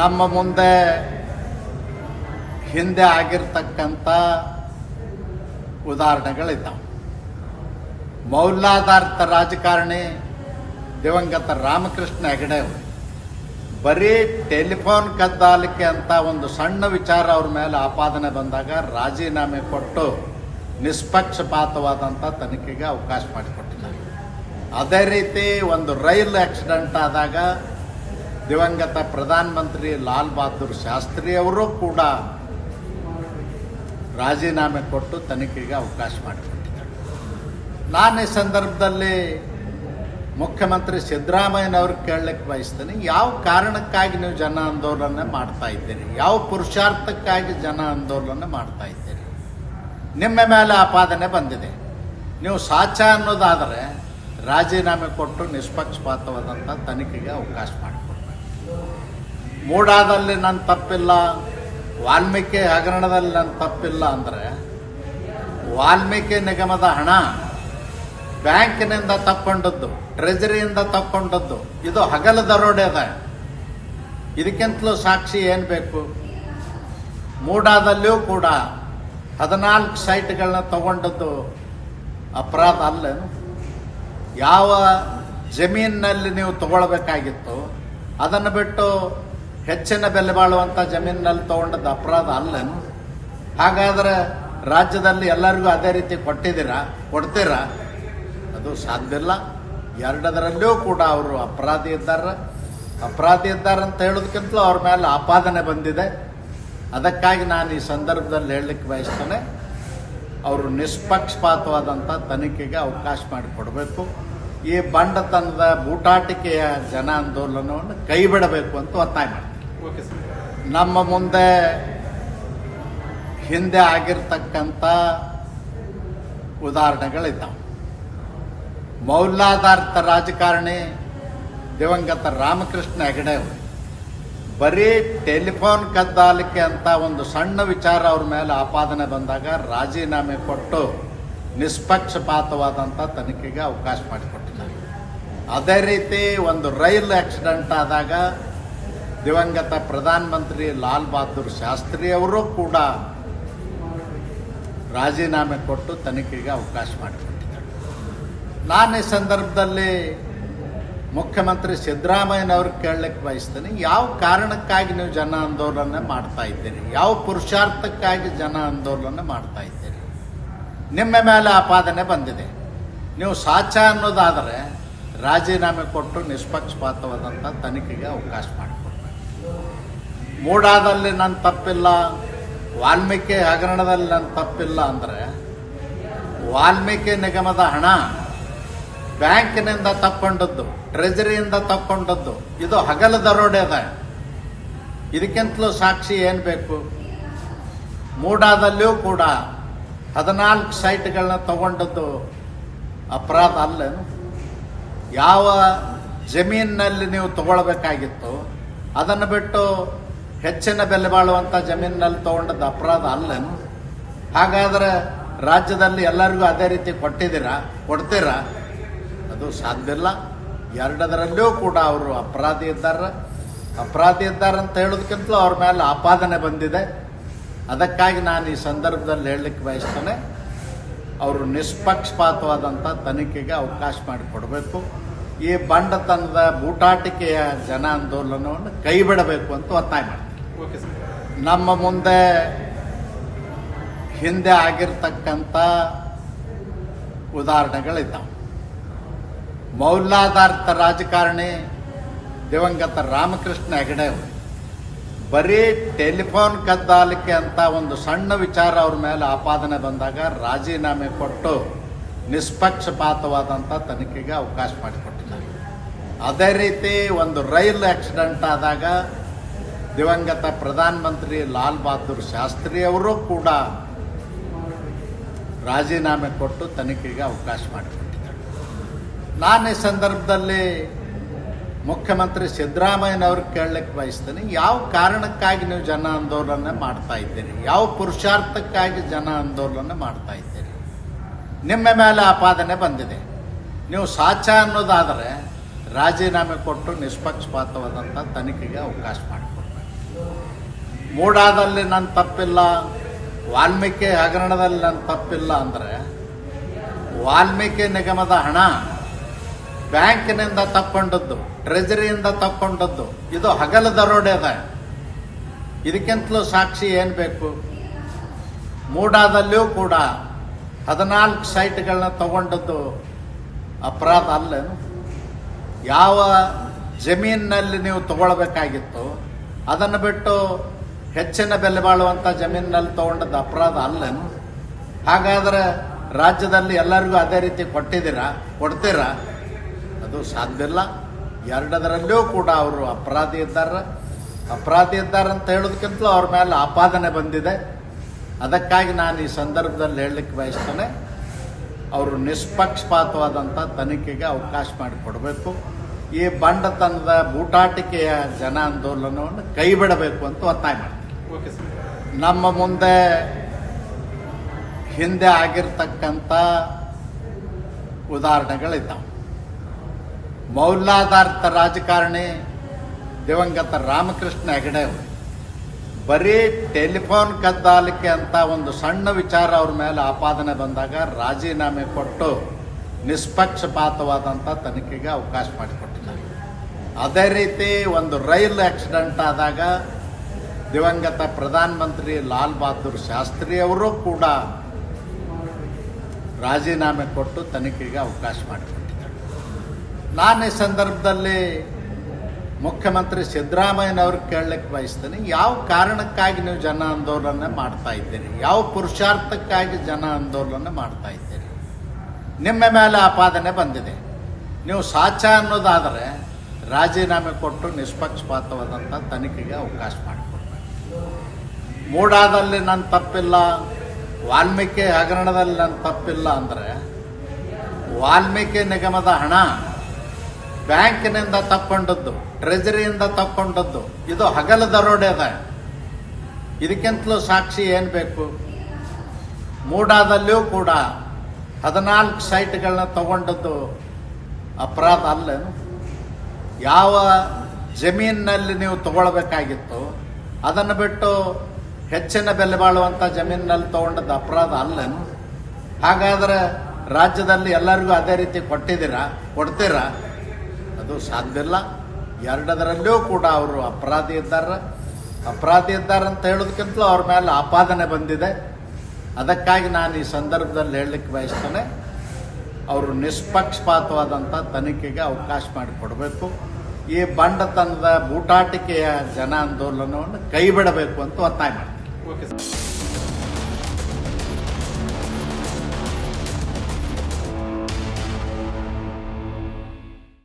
ನಮ್ಮ ಮುಂದೆ ಹಿಂದೆ ಆಗಿರ್ತಕ್ಕಂಥ ಉದಾಹರಣೆಗಳಿದ್ದಾವೆ. ಮೌಲ್ಯಾಧಾರಿತ ರಾಜಕಾರಣಿ ದಿವಂಗತ ರಾಮಕೃಷ್ಣ ಹೆಗಡೆ ಅವರು ಬರೀ ಟೆಲಿಫೋನ್ ಕದ್ದಾಲಿಕೆ ಅಂತ ಒಂದು ಸಣ್ಣ ವಿಚಾರ ಅವ್ರ ಮೇಲೆ ಆಪಾದನೆ ಬಂದಾಗ ರಾಜೀನಾಮೆ ಕೊಟ್ಟು ನಿಷ್ಪಕ್ಷಪಾತವಾದಂಥ ತನಿಖೆಗೆ ಅವಕಾಶ ಮಾಡಿಕೊಟ್ಟಿದ್ದಾರೆ. ಅದೇ ರೀತಿ ಒಂದು ರೈಲು ಆಕ್ಸಿಡೆಂಟ್ ಆದಾಗ ದಿವಂಗತ ಪ್ರಧಾನಮಂತ್ರಿ ಲಾಲ್ ಬಹದ್ದೂರ್ ಶಾಸ್ತ್ರಿ ಅವರು ಕೂಡ ರಾಜೀನಾಮೆ ಕೊಟ್ಟು ತನಿಖೆಗೆ ಅವಕಾಶ ಮಾಡಿಕೊಟ್ಟಿದ್ದಾರೆ. ನಾನು ಈ ಸಂದರ್ಭದಲ್ಲಿ ಮುಖ್ಯಮಂತ್ರಿ ಸಿದ್ದರಾಮಯ್ಯನವ್ರಿಗೆ ಕೇಳಲಿಕ್ಕೆ ಬಯಸ್ತೀನಿ, ಯಾವ ಕಾರಣಕ್ಕಾಗಿ ನೀವು ಜನ ಆಂದೋಲನ ಮಾಡ್ತಾ ಇದ್ದೀರಿ? ಯಾವ ಪುರುಷಾರ್ಥಕ್ಕಾಗಿ ಜನ ಆಂದೋಲನ ಮಾಡ್ತಾ ಇದ್ದೀರಿ? ನಿಮ್ಮ ಮೇಲೆ ಆಪಾದನೆ ಬಂದಿದೆ. ನೀವು ಸಾಚ ಅನ್ನೋದಾದರೆ ರಾಜೀನಾಮೆ ಕೊಟ್ಟು ನಿಷ್ಪಕ್ಷಪಾತವಾದಂಥ ತನಿಖೆಗೆ ಅವಕಾಶ ಮಾಡಿಕೊಡ್ಬೇಕು. ಮೂಡಾದಲ್ಲಿ ನನ್ನ ತಪ್ಪಿಲ್ಲ, ವಾಲ್ಮೀಕಿ ಹಗರಣದಲ್ಲಿ ನನ್ನ ತಪ್ಪಿಲ್ಲ ಅಂದರೆ ವಾಲ್ಮೀಕಿ ನಿಗಮದ ಹಣ ಬ್ಯಾಂಕಿನಿಂದ ತಕ್ಕೊಂಡದ್ದು, ಟ್ರೆಜರಿಯಿಂದ ತಕ್ಕೊಂಡದ್ದು, ಇದು ಹಗಲು ದರೋಡೆ ಅದ. ಇದಕ್ಕಿಂತಲೂ ಸಾಕ್ಷಿ ಏನು ಬೇಕು? ಮೂಡಾದಲ್ಲಿಯೂ ಕೂಡ 14 ಸೈಟ್ಗಳನ್ನ ತಗೊಂಡದ್ದು ಅಪರಾಧ ಅಲ್ಲೇನು? ಯಾವ ಜಮೀನಿನಲ್ಲಿ ನೀವು ತಗೊಳ್ಬೇಕಾಗಿತ್ತು ಅದನ್ನು ಬಿಟ್ಟು ಹೆಚ್ಚಿನ ಬೆಲೆ ಬಾಳುವಂಥ ಜಮೀನಿನಲ್ಲಿ ತಗೊಂಡದ್ದು ಅಪರಾಧ ಅಲ್ಲೇನು? ಹಾಗಾದರೆ ರಾಜ್ಯದಲ್ಲಿ ಎಲ್ಲರಿಗೂ ಅದೇ ರೀತಿ ಕೊಡ್ತೀರಾ? ಅದು ಸಾಧ್ಯ ಇಲ್ಲ. ಎರಡದರಲ್ಲೂ ಕೂಡ ಅವರು ಅಪರಾಧಿ ಇದ್ದಾರೆ ಅಂತ ಹೇಳೋದಕ್ಕಿಂತಲೂ ಅವ್ರ ಮೇಲೆ ಆಪಾದನೆ ಬಂದಿದೆ. ಅದಕ್ಕಾಗಿ ನಾನು ಈ ಸಂದರ್ಭದಲ್ಲಿ ಹೇಳಲಿಕ್ಕೆ ಬಯಸ್ತೇನೆ, ಅವರು ನಿಷ್ಪಕ್ಷಪಾತವಾದಂಥ ತನಿಖೆಗೆ ಅವಕಾಶ ಮಾಡಿಕೊಡಬೇಕು. ಈ ಬಂಡತನದ ಬೂಟಾಟಿಕೆಯ ಜನ ಆಂದೋಲನವನ್ನು ಕೈ ಬಿಡಬೇಕು ಅಂತ ಒತ್ತಾಯ ಮಾಡ್ತೀನಿ. ನಮ್ಮ ಮುಂದೆ ಹಿಂದೆ ಆಗಿರ್ತಕ್ಕಂಥ ಉದಾಹರಣೆಗಳಿದ್ದಾವೆ. ಮೌಲ್ಯಾಧಾರಿತ ರಾಜಕಾರಣಿ ದಿವಂಗತ ರಾಮಕೃಷ್ಣ ಹೆಗಡೆ ಅವರು ಬರೀ ಟೆಲಿಫೋನ್ ಕದ್ದಾಲಿಕೆ ಅಂತ ಒಂದು ಸಣ್ಣ ವಿಚಾರ ಅವ್ರ ಮೇಲೆ ಆಪಾದನೆ ಬಂದಾಗ ರಾಜೀನಾಮೆ ಕೊಟ್ಟು ನಿಷ್ಪಕ್ಷಪಾತವಾದಂಥ ತನಿಖೆಗೆ ಅವಕಾಶ ಮಾಡಿಕೊಟ್ಟಿದ್ದಾರೆ. ಅದೇ ರೀತಿ ಒಂದು ರೈಲು ಆಕ್ಸಿಡೆಂಟ್ ಆದಾಗ ದಿವಂಗತ ಪ್ರಧಾನಮಂತ್ರಿ ಲಾಲ್ ಬಹದ್ದೂರ್ ಶಾಸ್ತ್ರಿ ಅವರು ಕೂಡ ರಾಜೀನಾಮೆ ಕೊಟ್ಟು ತನಿಖೆಗೆ ಅವಕಾಶ ಮಾಡಿಕೊಟ್ಟಿದ್ದಾರೆ. ನಾನು ಈ ಸಂದರ್ಭದಲ್ಲಿ ಮುಖ್ಯಮಂತ್ರಿ ಸಿದ್ದರಾಮಯ್ಯನವ್ರಿಗೆ ಕೇಳಲಿಕ್ಕೆ ಬಯಸ್ತೀನಿ, ಯಾವ ಕಾರಣಕ್ಕಾಗಿ ನೀವು ಜನ ಆಂದೋಲನ ಮಾಡ್ತಾ ಇದ್ದೀರಿ? ಯಾವ ಪುರುಷಾರ್ಥಕ್ಕಾಗಿ ಜನ ಆಂದೋಲನ ಮಾಡ್ತಾ ಇದ್ದೀರಿ? ನಿಮ್ಮ ಮೇಲೆ ಆಪಾದನೆ ಬಂದಿದೆ. ನೀವು ಸಾಚ ಅನ್ನೋದಾದರೆ ರಾಜೀನಾಮೆ ಕೊಟ್ಟು ನಿಷ್ಪಕ್ಷಪಾತವಾದಂಥ ತನಿಖೆಗೆ ಅವಕಾಶ ಮಾಡಿಕೊಡ್ಬೇಕು. ಮೂಡಾದಲ್ಲಿ ನನ್ನ ತಪ್ಪಿಲ್ಲ, ವಾಲ್ಮೀಕಿ ಹಗರಣದಲ್ಲಿ ನನ್ನ ತಪ್ಪಿಲ್ಲ ಅಂದರೆ ವಾಲ್ಮೀಕಿ ನಿಗಮದ ಹಣ ಬ್ಯಾಂಕಿನಿಂದ ತಕ್ಕೊಂಡದ್ದು, ಟ್ರೆಜರಿಯಿಂದ ತಕ್ಕೊಂಡದ್ದು, ಇದು ಹಗಲು ದರೋಡೆ ಅದ. ಇದಕ್ಕಿಂತಲೂ ಸಾಕ್ಷಿ ಏನು ಬೇಕು? ಮೂಡಾದಲ್ಲಿಯೂ ಕೂಡ 14 ಸೈಟ್ಗಳನ್ನ ತಗೊಂಡದ್ದು ಅಪರಾಧ ಅಲ್ಲೇನು? ಯಾವ ಜಮೀನಿನಲ್ಲಿ ನೀವು ತಗೊಳ್ಬೇಕಾಗಿತ್ತು ಅದನ್ನು ಬಿಟ್ಟು ಹೆಚ್ಚಿನ ಬೆಲೆ ಬಾಳುವಂಥ ಜಮೀನಿನಲ್ಲಿ ತಗೊಂಡದ್ದು ಅಪರಾಧ ಅಲ್ಲೇನು? ಹಾಗಾದರೆ ರಾಜ್ಯದಲ್ಲಿ ಎಲ್ಲರಿಗೂ ಅದೇ ರೀತಿ ಕೊಡ್ತೀರಾ? ಅದು ಸಾಧ್ಯ ಇಲ್ಲ. ಎರಡದರಲ್ಲೂ ಕೂಡ ಅವರು ಅಪರಾಧಿ ಇದ್ದಾರೆ ಅಂತ ಹೇಳೋದಕ್ಕಿಂತಲೂ ಅವ್ರ ಮೇಲೆ ಆಪಾದನೆ ಬಂದಿದೆ. ಅದಕ್ಕಾಗಿ ನಾನು ಈ ಸಂದರ್ಭದಲ್ಲಿ ಹೇಳಲಿಕ್ಕೆ ಬಯಸ್ತೇನೆ, ಅವರು ನಿಷ್ಪಕ್ಷಪಾತವಾದಂಥ ತನಿಖೆಗೆ ಅವಕಾಶ ಮಾಡಿಕೊಡಬೇಕು. ಈ ಬಂಡತನದ ಬೂಟಾಟಿಕೆಯ ಜನ ಆಂದೋಲನವನ್ನು ಕೈ ಬಿಡಬೇಕು ಅಂತ ಒತ್ತಾಯ ಮಾಡ್ತೀನಿ. ನಮ್ಮ ಮುಂದೆ ಹಿಂದೆ ಆಗಿರ್ತಕ್ಕಂಥ ಉದಾಹರಣೆಗಳಿದ್ದಾವೆ. ಮೌಲ್ಯಾಧಾರಿತ ರಾಜಕಾರಣಿ ದಿವಂಗತ ರಾಮಕೃಷ್ಣ ಹೆಗಡೆ ಅವರು ಬರೀ ಟೆಲಿಫೋನ್ ಕದ್ದಾಲಿಕೆ ಅಂತ ಒಂದು ಸಣ್ಣ ವಿಚಾರ ಅವ್ರ ಮೇಲೆ ಆಪಾದನೆ ಬಂದಾಗ ರಾಜೀನಾಮೆ ಕೊಟ್ಟು ನಿಷ್ಪಕ್ಷಪಾತವಾದಂಥ ತನಿಖೆಗೆ ಅವಕಾಶ ಮಾಡಿಕೊಟ್ಟಿದ್ದಾರೆ. ಅದೇ ರೀತಿ ಒಂದು ರೈಲು ಆಕ್ಸಿಡೆಂಟ್ ಆದಾಗ ದಿವಂಗತ ಪ್ರಧಾನಮಂತ್ರಿ ಲಾಲ್ ಬಹದ್ದೂರ್ ಶಾಸ್ತ್ರಿ ಅವರು ಕೂಡ ರಾಜೀನಾಮೆ ಕೊಟ್ಟು ತನಿಖೆಗೆ ಅವಕಾಶ ಮಾಡಿಕೊಟ್ಟಿದ್ದಾರೆ. ನಾನು ಈ ಸಂದರ್ಭದಲ್ಲಿ ಮುಖ್ಯಮಂತ್ರಿ ಸಿದ್ದರಾಮಯ್ಯನವ್ರಿಗೆ ಕೇಳಲಿಕ್ಕೆ ಬಯಸ್ತೀನಿ, ಯಾವ ಕಾರಣಕ್ಕಾಗಿ ನೀವು ಜನ ಆಂದೋಲನ ಮಾಡ್ತಾ ಇದ್ದೀರಿ? ಯಾವ ಪುರುಷಾರ್ಥಕ್ಕಾಗಿ ಜನ ಆಂದೋಲನ ಮಾಡ್ತಾ ಇದ್ದೀರಿ? ನಿಮ್ಮ ಮೇಲೆ ಆಪಾದನೆ ಬಂದಿದೆ. ನೀವು ಸಾಚ ಅನ್ನೋದಾದರೆ ರಾಜೀನಾಮೆ ಕೊಟ್ಟು ನಿಷ್ಪಕ್ಷಪಾತವಾದಂಥ ತನಿಖೆಗೆ ಅವಕಾಶ ಮಾಡಿಕೊಡ್ಬೇಕು. ಮೂಡಾದಲ್ಲಿ ನನ್ನ ತಪ್ಪಿಲ್ಲ, ವಾಲ್ಮೀಕಿ ಹಗರಣದಲ್ಲಿ ನನ್ನ ತಪ್ಪಿಲ್ಲ ಅಂದರೆ ವಾಲ್ಮೀಕಿ ನಿಗಮದ ಹಣ ಬ್ಯಾಂಕಿನಿಂದ ತಕ್ಕೊಂಡದ್ದು, ಟ್ರೆಜರಿಯಿಂದ ತಕ್ಕೊಂಡದ್ದು, ಇದು ಹಗಲು ದರೋಡೆ ಅದ. ಇದಕ್ಕಿಂತಲೂ ಸಾಕ್ಷಿ ಏನು ಬೇಕು? ಮೂಡಾದಲ್ಲಿಯೂ ಕೂಡ 14 ಸೈಟ್ಗಳನ್ನ ತಗೊಂಡದ್ದು ಅಪರಾಧ ಅಲ್ಲೇನು? ಯಾವ ಜಮೀನಿನಲ್ಲಿ ನೀವು ತಗೊಳ್ಬೇಕಾಗಿತ್ತು ಅದನ್ನು ಬಿಟ್ಟು ಹೆಚ್ಚಿನ ಬೆಲೆ ಬಾಳುವಂಥ ಜಮೀನಿನಲ್ಲಿ ತಗೊಂಡದ್ದು ಅಪರಾಧ ಅಲ್ಲೇನು? ಹಾಗಾದರೆ ರಾಜ್ಯದಲ್ಲಿ ಎಲ್ಲರಿಗೂ ಅದೇ ರೀತಿ ಕೊಡ್ತೀರಾ? ಅದು ಸಾಧ್ಯ ಇಲ್ಲ. ಎರಡದರಲ್ಲೂ ಕೂಡ ಅವರು ಅಪರಾಧಿ ಇದ್ದಾರೆ ಅಂತ ಹೇಳೋದಕ್ಕಿಂತಲೂ ಅವ್ರ ಮೇಲೆ ಆಪಾದನೆ ಬಂದಿದೆ. ಅದಕ್ಕಾಗಿ ನಾನು ಈ ಸಂದರ್ಭದಲ್ಲಿ ಹೇಳಲಿಕ್ಕೆ ಬಯಸ್ತೇನೆ, ಅವರು ನಿಷ್ಪಕ್ಷಪಾತವಾದಂಥ ತನಿಖೆಗೆ ಅವಕಾಶ ಮಾಡಿಕೊಡಬೇಕು. ಈ ಬಂಡತನದ ಬೂಟಾಟಿಕೆಯ ಜನ ಆಂದೋಲನವನ್ನು ಕೈ ಬಿಡಬೇಕು ಅಂತ ಒತ್ತಾಯ ಮಾಡ್ತೀನಿ. ನಮ್ಮ ಮುಂದೆ ಹಿಂದೆ ಆಗಿರ್ತಕ್ಕಂಥ ಉದಾಹರಣೆಗಳಿದ್ದಾವೆ. ಮೌಲ್ಯಾಧಾರಿತ ರಾಜಕಾರಣಿ ದಿವಂಗತ ರಾಮಕೃಷ್ಣ ಹೆಗಡೆ ಅವರು ಬರೀ ಟೆಲಿಫೋನ್ ಕದ್ದಾಲಿಕೆ ಅಂತ ಒಂದು ಸಣ್ಣ ವಿಚಾರ ಅವ್ರ ಮೇಲೆ ಆಪಾದನೆ ಬಂದಾಗ ರಾಜೀನಾಮೆ ಕೊಟ್ಟು ನಿಷ್ಪಕ್ಷಪಾತವಾದಂಥ ತನಿಖೆಗೆ ಅವಕಾಶ ಮಾಡಿಕೊಟ್ಟಿದ್ದಾರೆ. ಅದೇ ರೀತಿ ಒಂದು ರೈಲು ಆಕ್ಸಿಡೆಂಟ್ ಆದಾಗ ದಿವಂಗತ ಪ್ರಧಾನಮಂತ್ರಿ ಲಾಲ್ ಬಹದ್ದೂರ್ ಶಾಸ್ತ್ರಿ ಅವರು ಕೂಡ ರಾಜೀನಾಮೆ ಕೊಟ್ಟು ತನಿಖೆಗೆ ಅವಕಾಶ ಮಾಡಿಕೊಟ್ಟಿದ್ದಾರೆ. ನಾನು ಈ ಸಂದರ್ಭದಲ್ಲಿ ಮುಖ್ಯಮಂತ್ರಿ ಸಿದ್ದರಾಮಯ್ಯನವ್ರು ಕೇಳಲಿಕ್ಕೆ ಬಯಸ್ತೇನೆ, ಯಾವ ಕಾರಣಕ್ಕಾಗಿ ನೀವು ಜನ ಆಂದೋಲನ ಮಾಡ್ತಾ ಇದ್ದೀರಿ? ಯಾವ ಪುರುಷಾರ್ಥಕ್ಕಾಗಿ ಜನ ಆಂದೋಲನ ಮಾಡ್ತಾ ಇದ್ದೀರಿ? ನಿಮ್ಮ ಮೇಲೆ ಆಪಾದನೆ ಬಂದಿದೆ. ನೀವು ಸಾಚಾ ಅನ್ನೋದಾದರೆ ರಾಜೀನಾಮೆ ಕೊಟ್ಟು ನಿಷ್ಪಕ್ಷಪಾತವಾದಂಥ ತನಿಖೆಗೆ ಅವಕಾಶ ಮಾಡಿಕೊಡ್ಬೇಕು. ಮೂಡಾದಲ್ಲಿ ನನ್ನ ತಪ್ಪಿಲ್ಲ, ವಾಲ್ಮೀಕಿ ಹಗರಣದಲ್ಲಿ ನನ್ನ ತಪ್ಪಿಲ್ಲ ಅಂದರೆ ವಾಲ್ಮೀಕಿ ನಿಗಮದ ಹಣ ಬ್ಯಾಂಕಿನಿಂದ ತಕ್ಕೊಂಡದ್ದು, ಟ್ರೆಜರಿಯಿಂದ ತಕ್ಕೊಂಡದ್ದು, ಇದು ಹಗಲು ದರೋಡೆ ಅದ. ಇದಕ್ಕಿಂತಲೂ ಸಾಕ್ಷಿ ಏನು ಬೇಕು? ಮೂಡಾದಲ್ಲಿಯೂ ಕೂಡ 14 ಸೈಟ್ಗಳನ್ನ ತಗೊಂಡದ್ದು ಅಪರಾಧ ಅಲ್ಲೇನು? ಯಾವ ಜಮೀನಿನಲ್ಲಿ ನೀವು ತಗೊಳ್ಬೇಕಾಗಿತ್ತು ಅದನ್ನು ಬಿಟ್ಟು ಹೆಚ್ಚಿನ ಬೆಲೆ ಬಾಳುವಂಥ ಜಮೀನಿನಲ್ಲಿ ತಗೊಂಡದ್ದು ಅಪರಾಧ ಅಲ್ಲೇನು? ಹಾಗಾದರೆ ರಾಜ್ಯದಲ್ಲಿ ಎಲ್ಲರಿಗೂ ಅದೇ ರೀತಿ ಕೊಡ್ತೀರಾ? ಅದು ಸಾಧ್ಯ ಇಲ್ಲ. ಎರಡದರಲ್ಲೂ ಕೂಡ ಅವರು ಅಪರಾಧಿ ಇದ್ದಾರೆ ಅಂತ ಹೇಳೋದಕ್ಕಿಂತಲೂ ಅವ್ರ ಮೇಲೆ ಆಪಾದನೆ ಬಂದಿದೆ. ಅದಕ್ಕಾಗಿ ನಾನು ಈ ಸಂದರ್ಭದಲ್ಲಿ ಹೇಳಲಿಕ್ಕೆ ಬಯಸ್ತೇನೆ, ಅವರು ನಿಷ್ಪಕ್ಷಪಾತವಾದಂಥ ತನಿಖೆಗೆ ಅವಕಾಶ ಮಾಡಿಕೊಡಬೇಕು. ಈ ಬಂಡತನದ ಬೂಟಾಟಿಕೆಯ ಜನ ಆಂದೋಲನವನ್ನು ಕೈ ಬಿಡಬೇಕು ಅಂತ ಒತ್ತಾಯ ಮಾಡ್ತೀನಿ.